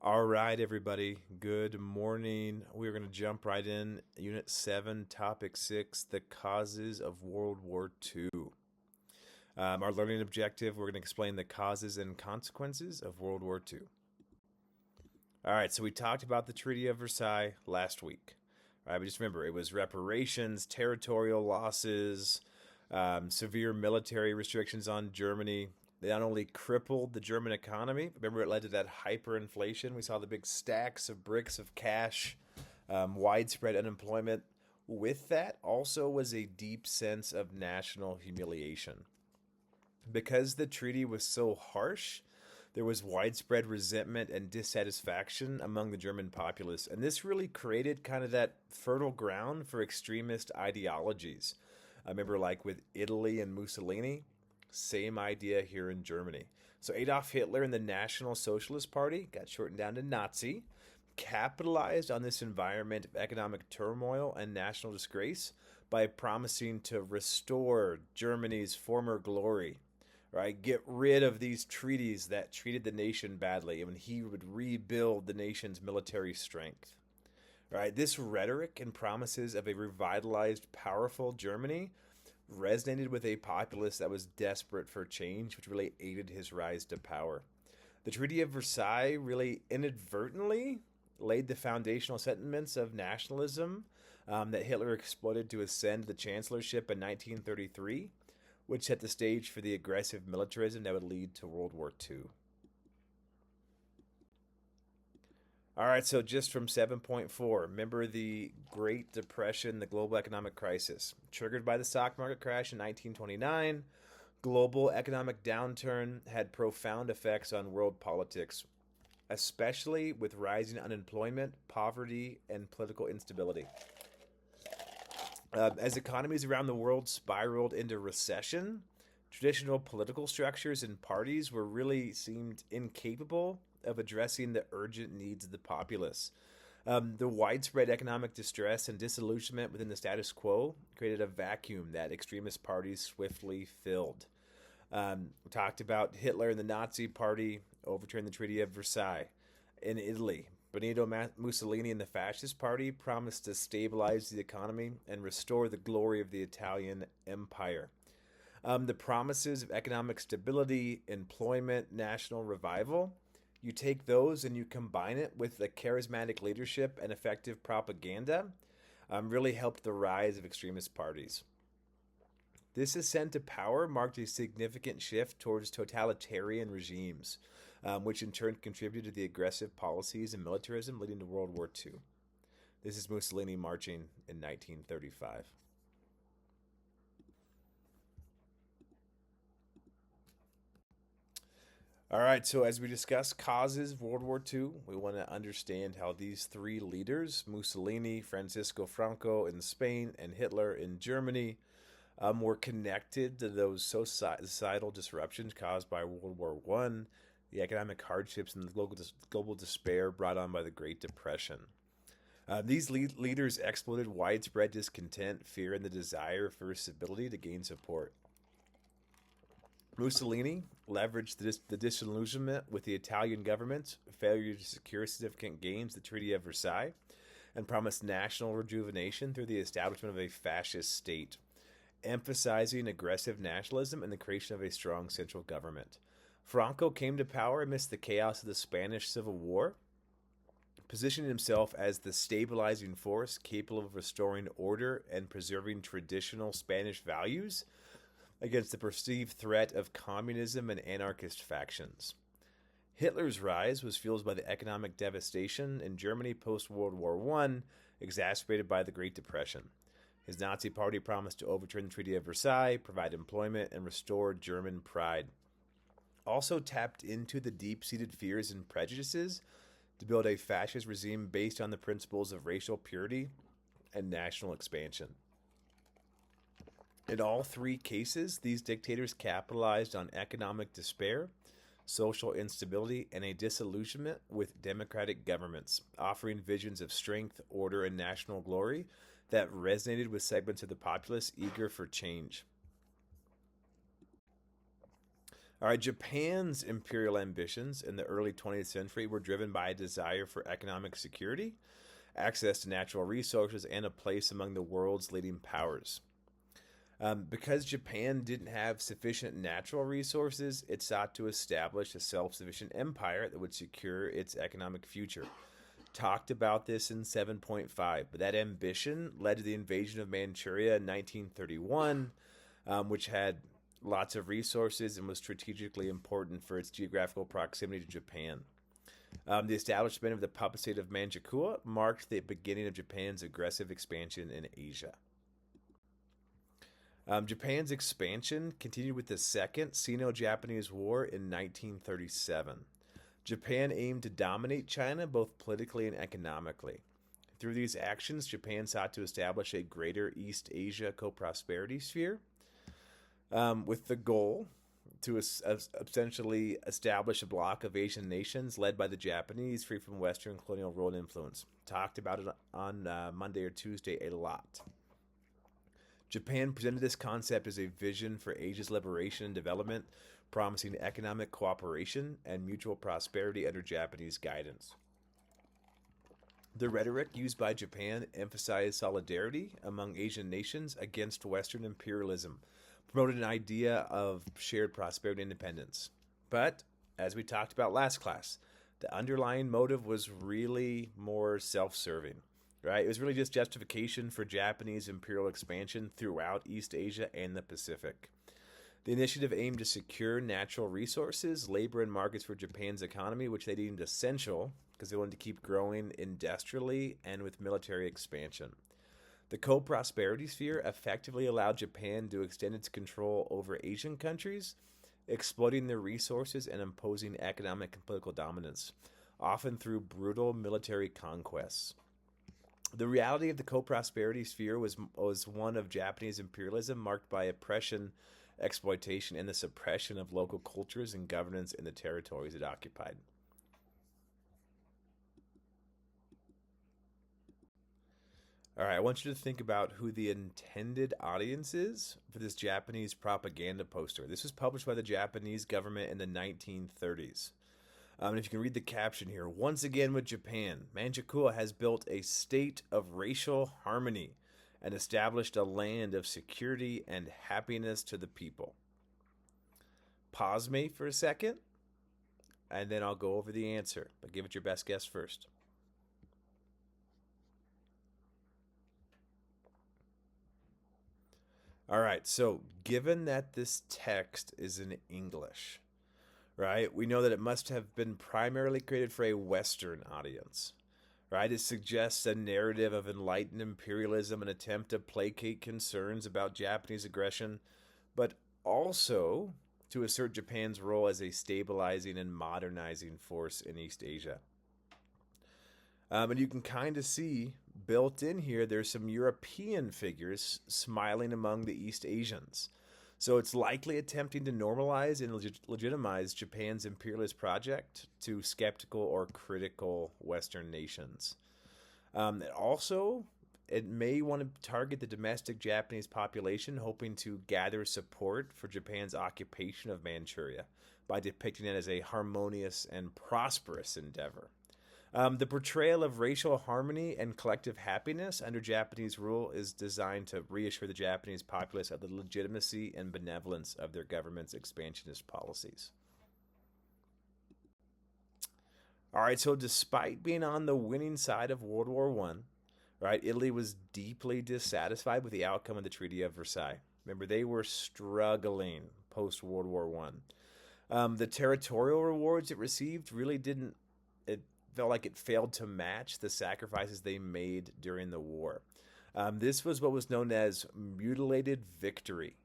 All right, everybody. Good morning. We're going to jump right in. Unit 7, Topic 6, The Causes of World War II. Our learning objective, we're going to explain the causes and consequences of World War II. All right, so we talked about the Treaty of Versailles last week. All right, but just remember, it was reparations, territorial losses, severe military restrictions on Germany. They not only crippled the German economy, remember it led to that hyperinflation. We saw the big stacks of bricks of cash, widespread unemployment. With that, also was a deep sense of national humiliation. Because the treaty was so harsh, there was widespread resentment and dissatisfaction among the German populace. And this really created kind of that fertile ground for extremist ideologies. I remember, like with Italy and Mussolini, same idea here in Germany. So Adolf Hitler and the National Socialist Party, got shortened down to Nazi, capitalized on this environment of economic turmoil and national disgrace by promising to restore Germany's former glory, right? Get rid of these treaties that treated the nation badly, and he would rebuild the nation's military strength. Right? This rhetoric and promises of a revitalized, powerful Germany resonated with a populace that was desperate for change, which really aided his rise to power. The Treaty of Versailles really inadvertently laid the foundational sentiments of nationalism that Hitler exploited to ascend the chancellorship in 1933, which set the stage for the aggressive militarism that would lead to World War II. All right, so just from 7.4, remember the Great Depression, the global economic crisis, triggered by the stock market crash in 1929. Global economic downturn had profound effects on world politics, especially with rising unemployment, poverty, and political instability. As economies around the world spiraled into recession, traditional political structures and parties were really seemed incapable of addressing the urgent needs of the populace. The widespread economic distress and disillusionment within the status quo created a vacuum that extremist parties swiftly filled. We talked about Hitler and the Nazi Party overturned the Treaty of Versailles. In Italy, Benito Mussolini and the Fascist Party promised to stabilize the economy and restore the glory of the Italian Empire. The promises of economic stability, employment, national revival, you take those and you combine it with the charismatic leadership and effective propaganda, really helped the rise of extremist parties. This ascent to power marked a significant shift towards totalitarian regimes, which in turn contributed to the aggressive policies and militarism leading to World War II. This is Mussolini marching in 1935. All right, so as we discuss causes of World War II, we want to understand how these three leaders, Mussolini, Francisco Franco in Spain, and Hitler in Germany, were connected to those societal disruptions caused by World War One, the economic hardships and the global despair brought on by the Great Depression. These leaders exploited widespread discontent, fear, and the desire for stability to gain support. Mussolini leveraged the disillusionment with the Italian government, failure to secure significant gains, the Treaty of Versailles, and promised national rejuvenation through the establishment of a fascist state, emphasizing aggressive nationalism and the creation of a strong central government. Franco came to power amidst the chaos of the Spanish Civil War, positioning himself as the stabilizing force capable of restoring order and preserving traditional Spanish values against the perceived threat of communism and anarchist factions. Hitler's rise was fueled by the economic devastation in Germany post-World War I, exacerbated by the Great Depression. His Nazi party promised to overturn the Treaty of Versailles, provide employment, and restore German pride. Also tapped into the deep-seated fears and prejudices to build a fascist regime based on the principles of racial purity and national expansion. In all three cases, these dictators capitalized on economic despair, social instability, and a disillusionment with democratic governments, offering visions of strength, order, and national glory that resonated with segments of the populace eager for change. All right, Japan's imperial ambitions in the early 20th century were driven by a desire for economic security, access to natural resources, and a place among the world's leading powers. Because Japan didn't have sufficient natural resources, it sought to establish a self sufficient empire that would secure its economic future. Talked about this in 7.5, but that ambition led to the invasion of Manchuria in 1931, which had lots of resources and was strategically important for its geographical proximity to Japan. The establishment of the puppet state of Manchukuo marked the beginning of Japan's aggressive expansion in Asia. Japan's expansion continued with the Second Sino-Japanese War in 1937. Japan aimed to dominate China both politically and economically. Through these actions, Japan sought to establish a greater East Asia co-prosperity sphere, with the goal to essentially establish a bloc of Asian nations led by the Japanese, free from Western colonial rule and influence. Talked about it on Monday or Tuesday a lot. Japan presented this concept as a vision for Asia's liberation and development, promising economic cooperation and mutual prosperity under Japanese guidance. The rhetoric used by Japan emphasized solidarity among Asian nations against Western imperialism, promoted an idea of shared prosperity and independence. But, as we talked about last class, the underlying motive was really more self-serving. Right? It was really just justification for Japanese imperial expansion throughout East Asia and the Pacific. The initiative aimed to secure natural resources, labor, and markets for Japan's economy, which they deemed essential because they wanted to keep growing industrially and with military expansion. The co-prosperity sphere effectively allowed Japan to extend its control over Asian countries, exploiting their resources and imposing economic and political dominance, often through brutal military conquests. The reality of the co-prosperity sphere was one of Japanese imperialism marked by oppression, exploitation, and the suppression of local cultures and governance in the territories it occupied. All right, I want you to think about who the intended audience is for this Japanese propaganda poster. This was published by the Japanese government in the 1930s. And if you can read the caption here, once again with Japan, Manchukuo has built a state of racial harmony and established a land of security and happiness to the people. Pause me for a second, and then I'll go over the answer, but give it your best guess first. All right, so given that this text is in English, right, we know that it must have been primarily created for a Western audience, right? It suggests a narrative of enlightened imperialism, an attempt to placate concerns about Japanese aggression, but also to assert Japan's role as a stabilizing and modernizing force in East Asia. And you can kind of see built in here, there's some European figures smiling among the East Asians. So it's likely attempting to normalize and legitimize Japan's imperialist project to skeptical or critical Western nations. It may want to target the domestic Japanese population, hoping to gather support for Japan's occupation of Manchuria by depicting it as a harmonious and prosperous endeavor. The portrayal of racial harmony and collective happiness under Japanese rule is designed to reassure the Japanese populace of the legitimacy and benevolence of their government's expansionist policies. All right, so despite being on the winning side of World War I, right, Italy was deeply dissatisfied with the outcome of the Treaty of Versailles. Remember, they were struggling post-World War I. The territorial rewards it received really felt like it failed to match the sacrifices they made during the war. This was what was known as mutilated victory.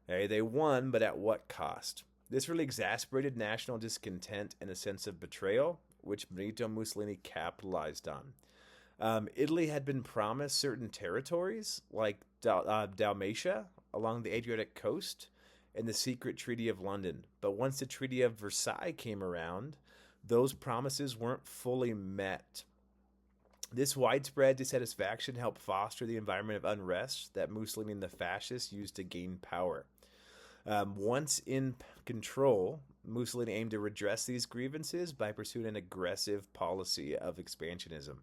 Okay, they won, but at what cost? This really exasperated national discontent and a sense of betrayal, which Benito Mussolini capitalized on. Italy had been promised certain territories, like Dalmatia, along the Adriatic coast, and the secret Treaty of London. But once the Treaty of Versailles came around, those promises weren't fully met. This widespread dissatisfaction helped foster the environment of unrest that Mussolini and the fascists used to gain power. Once in control, Mussolini aimed to redress these grievances by pursuing an aggressive policy of expansionism.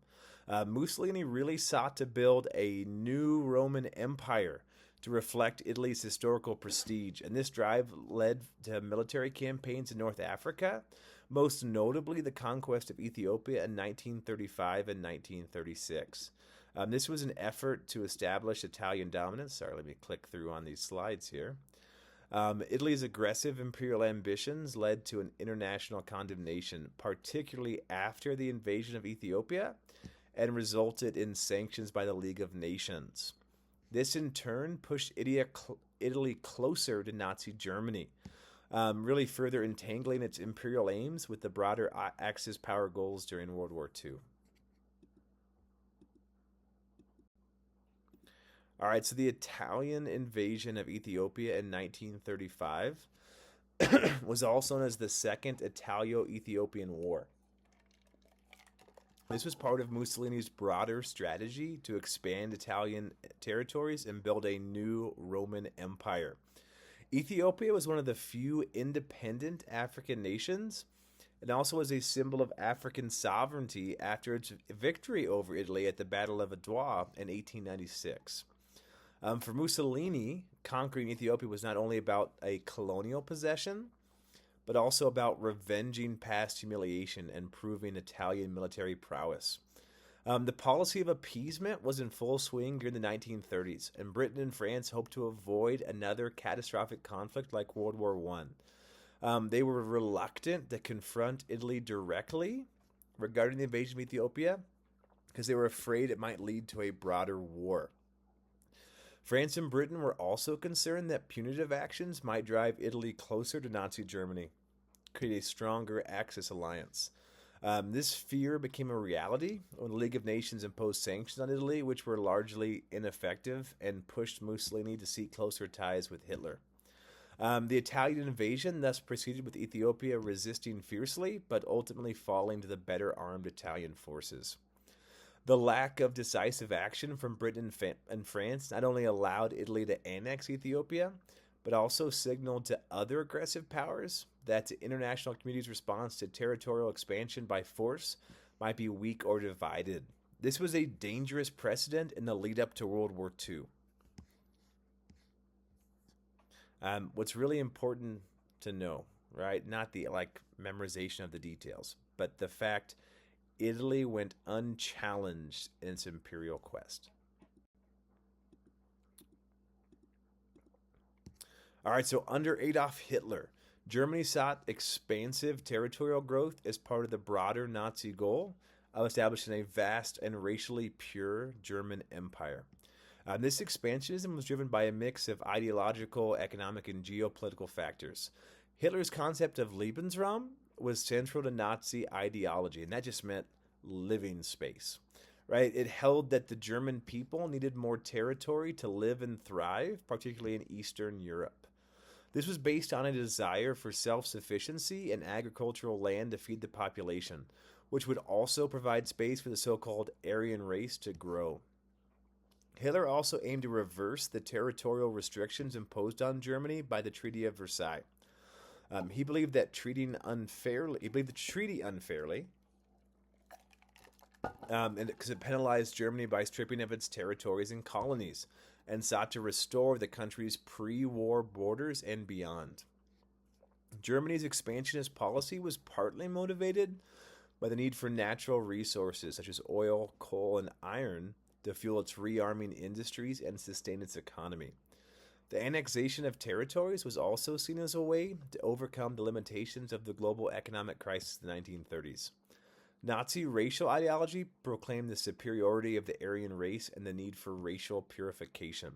Mussolini really sought to build a new Roman Empire to reflect Italy's historical prestige, and this drive led to military campaigns in North Africa, most notably the conquest of Ethiopia in 1935 and 1936. This was an effort to establish Italian dominance. Sorry, let me click through on these slides here. Italy's aggressive imperial ambitions led to an international condemnation, particularly after the invasion of Ethiopia, and resulted in sanctions by the League of Nations. This in turn pushed Italy closer to Nazi Germany, really further entangling its imperial aims with the broader Axis power goals during World War II. All right, so the Italian invasion of Ethiopia in 1935 was also known as the Second Italo-Ethiopian War. This was part of Mussolini's broader strategy to expand Italian territories and build a new Roman Empire. Ethiopia was one of the few independent African nations and also was a symbol of African sovereignty after its victory over Italy at the Battle of Adwa in 1896. For Mussolini, conquering Ethiopia was not only about a colonial possession, but also about revenging past humiliation and proving Italian military prowess. The policy of appeasement was in full swing during the 1930s, and Britain and France hoped to avoid another catastrophic conflict like World War I. They were reluctant to confront Italy directly regarding the invasion of Ethiopia because they were afraid it might lead to a broader war. France and Britain were also concerned that punitive actions might drive Italy closer to Nazi Germany, create a stronger Axis alliance. This fear became a reality when the League of Nations imposed sanctions on Italy, which were largely ineffective and pushed Mussolini to seek closer ties with Hitler. The Italian invasion thus proceeded with Ethiopia resisting fiercely, but ultimately falling to the better armed Italian forces. The lack of decisive action from Britain and France not only allowed Italy to annex Ethiopia, but also signaled to other aggressive powers that the international community's response to territorial expansion by force might be weak or divided. This was a dangerous precedent in the lead up to World War II. What's really important to know, right? Not the memorization of the details, but the fact Italy went unchallenged in its imperial quest. All right, so under Adolf Hitler, Germany sought expansive territorial growth as part of the broader Nazi goal of establishing a vast and racially pure German empire. This expansionism was driven by a mix of ideological, economic, and geopolitical factors. Hitler's concept of Lebensraum was central to Nazi ideology, and that just meant living space, right? It held that the German people needed more territory to live and thrive, particularly in Eastern Europe. This was based on a desire for self-sufficiency and agricultural land to feed the population, which would also provide space for the so-called Aryan race to grow. Hitler also aimed to reverse the territorial restrictions imposed on Germany by the Treaty of Versailles. He believed the treaty unfairly, because it penalized Germany by stripping of its territories and colonies, and sought to restore the country's pre-war borders and beyond. Germany's expansionist policy was partly motivated by the need for natural resources such as oil, coal, and iron to fuel its rearming industries and sustain its economy. The annexation of territories was also seen as a way to overcome the limitations of the global economic crisis of the 1930s. Nazi racial ideology proclaimed the superiority of the Aryan race and the need for racial purification.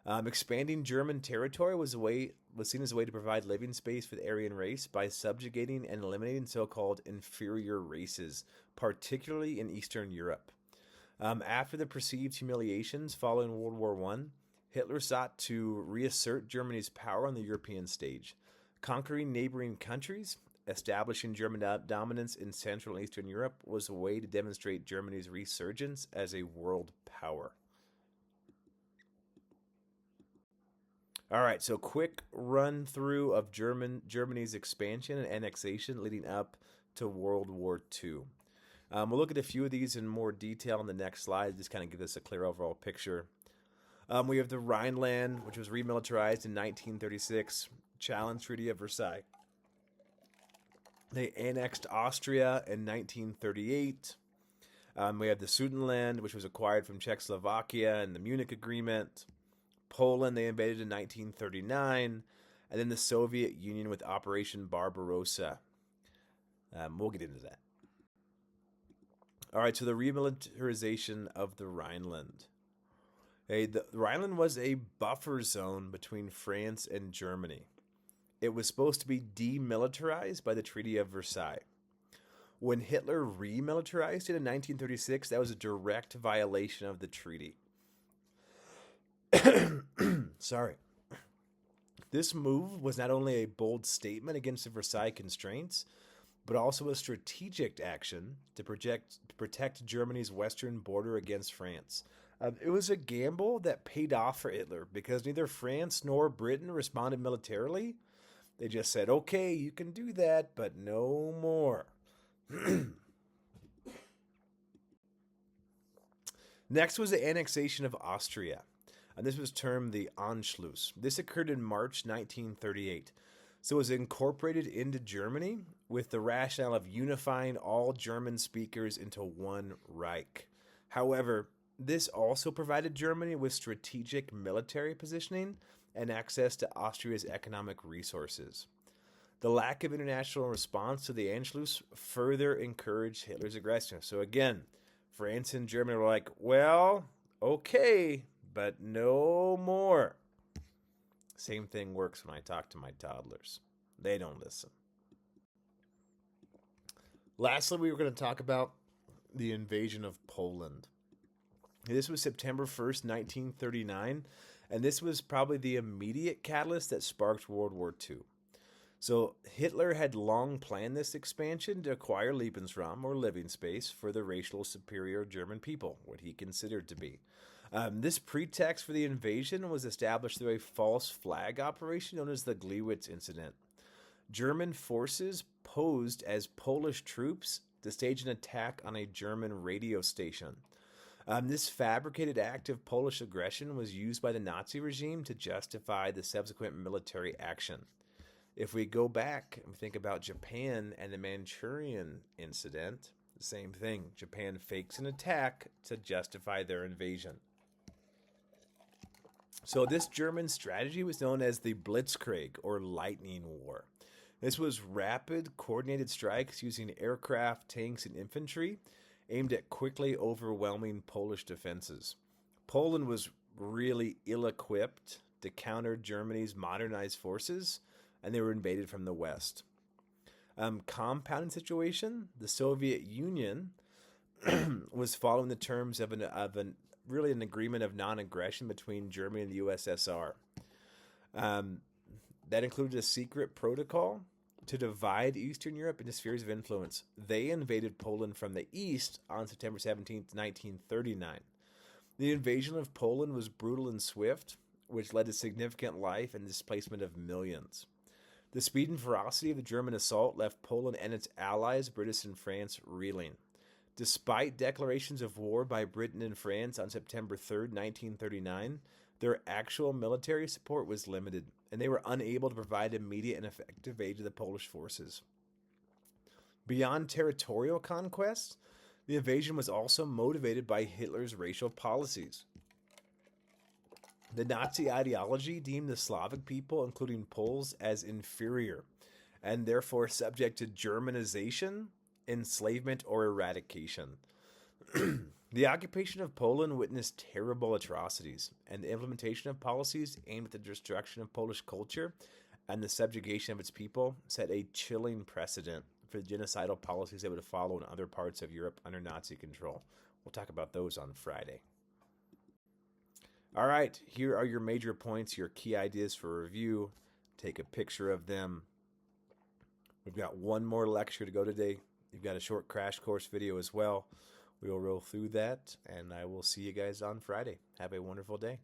Expanding German territory was seen as a way to provide living space for the Aryan race by subjugating and eliminating so-called inferior races, particularly in Eastern Europe. After the perceived humiliations following World War I, Hitler sought to reassert Germany's power on the European stage, conquering neighboring countries. Establishing German dominance in Central and Eastern Europe was a way to demonstrate Germany's resurgence as a world power. All right, so quick run through of Germany's expansion and annexation leading up to World War II. We'll look at a few of these in more detail in the next slide, just kind of give us a clear overall picture. We have the Rhineland, which was remilitarized in 1936, Challenge Treaty of Versailles. They annexed Austria in 1938. We have the Sudetenland, which was acquired from Czechoslovakia in the Munich Agreement. Poland, they invaded in 1939. And then the Soviet Union with Operation Barbarossa. We'll get into that. All right, so the remilitarization of the Rhineland. The Rhineland was a buffer zone between France and Germany. It was supposed to be demilitarized by the Treaty of Versailles. When Hitler remilitarized it in 1936, that was a direct violation of the treaty. Sorry. This move was not only a bold statement against the Versailles constraints, but also a strategic action to protect Germany's western border against France. It was a gamble that paid off for Hitler because neither France nor Britain responded militarily. They just said, okay, you can do that, but no more. Next was the annexation of Austria, and this was termed the Anschluss. This occurred in March 1938. So it was incorporated into Germany with the rationale of unifying all German speakers into one Reich. However, this also provided Germany with strategic military positioning and access to Austria's economic resources. The lack of international response to the Anschluss further encouraged Hitler's aggression. So again, France and Germany were like, well, okay, but no more. Same thing works when I talk to my toddlers. They don't listen. Lastly, we were going to talk about the invasion of Poland. This was September 1st, 1939, and this was probably the immediate catalyst that sparked World War II. So Hitler had long planned this expansion to acquire Lebensraum, or living space, for the racial superior German people, what he considered to be. This pretext for the invasion was established through a false flag operation known as the Gleiwitz Incident. German forces posed as Polish troops to stage an attack on a German radio station. This fabricated act of Polish aggression was used by the Nazi regime to justify the subsequent military action. If we go back and think about Japan and the Manchurian incident, the same thing. Japan fakes an attack to justify their invasion. So this German strategy was known as the Blitzkrieg, or Lightning War. This was rapid, coordinated strikes using aircraft, tanks, and infantry aimed at quickly overwhelming Polish defenses. Poland was really ill-equipped to counter Germany's modernized forces, and they were invaded from the west. Compounding situation, the Soviet Union was following the terms of an agreement of non-aggression between Germany and the USSR. That included a secret protocol to divide Eastern Europe into spheres of influence. They invaded Poland from the east on September 17th, 1939. The invasion of Poland was brutal and swift, which led to significant life and displacement of millions. The speed and ferocity of the German assault left Poland and its allies, Britain and France, reeling. Despite declarations of war by Britain and France on September 3rd, 1939, their actual military support was limited, and they were unable to provide immediate and effective aid to the Polish forces. Beyond territorial conquest, the invasion was also motivated by Hitler's racial policies. The Nazi ideology deemed the Slavic people, including Poles, as inferior, and therefore subject to Germanization, enslavement, or eradication. The occupation of Poland witnessed terrible atrocities, and the implementation of policies aimed at the destruction of Polish culture and the subjugation of its people set a chilling precedent for the genocidal policies that would follow in other parts of Europe under Nazi control. We'll talk about those on Friday. All right, here are your major points, your key ideas for review. Take a picture of them. We've got one more lecture to go today. You've got a short crash course video as well. We will roll through that, and I will see you guys on Friday. Have a wonderful day.